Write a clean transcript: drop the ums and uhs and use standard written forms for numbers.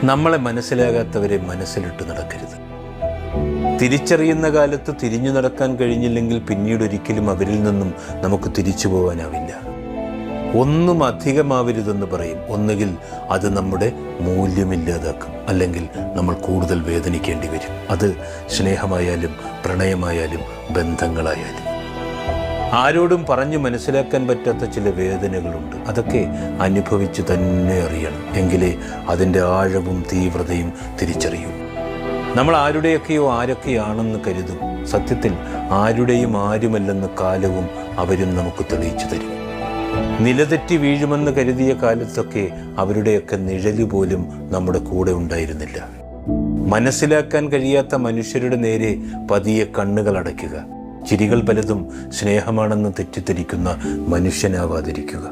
നമ്മളെ മനസ്സിലാകാത്തവരെ മനസ്സിലിട്ട് നടക്കരുത്. തിരിച്ചറിയുന്ന കാലത്ത് തിരിഞ്ഞു നടക്കാൻ കഴിഞ്ഞില്ലെങ്കിൽ പിന്നീട് ഒരിക്കലും അവരിൽ നിന്നും നമുക്ക് തിരിച്ചു പോകാനാവില്ല. ഒന്നും അധികമാവരുതെന്ന് പറയും. ഒന്നുകിൽ അത് നമ്മുടെ മൂല്യമില്ലാതാക്കും, അല്ലെങ്കിൽ നമ്മൾ കൂടുതൽ വേദനിക്കേണ്ടി വരും. അത് സ്നേഹമായാലും പ്രണയമായാലും ബന്ധങ്ങളായാലും. ആരോടും പറഞ്ഞു മനസ്സിലാക്കാൻ പറ്റാത്ത ചില വേദനകളുണ്ട്. അതൊക്കെ അനുഭവിച്ച് തന്നെ അറിയണം. എങ്കിലേ അതിൻ്റെ ആഴവും തീവ്രതയും തിരിച്ചറിയൂ. നമ്മൾ ആരുടെയൊക്കെയോ ആരൊക്കെയാണെന്ന് കരുതും. സത്യത്തിൽ ആരുടെയും ആരുമല്ലെന്ന് കാലവും അവരും നമുക്ക് തെളിയിച്ചു തരും. നിലതെറ്റി വീഴുമെന്ന് കരുതിയ കാലത്തൊക്കെ അവരുടെയൊക്കെ നിഴല് പോലും നമ്മുടെ കൂടെ ഉണ്ടായിരുന്നില്ല. മനസ്സിലാക്കാൻ കഴിയാത്ത മനുഷ്യരുടെ നേരെ പതിയെ കണ്ണുകൾ അടയ്ക്കുക. ചിരികൾ പലതും സ്നേഹമാണെന്ന് തെറ്റിദ്ധരിക്കുന്ന മനുഷ്യനാവാതിരിക്കുക.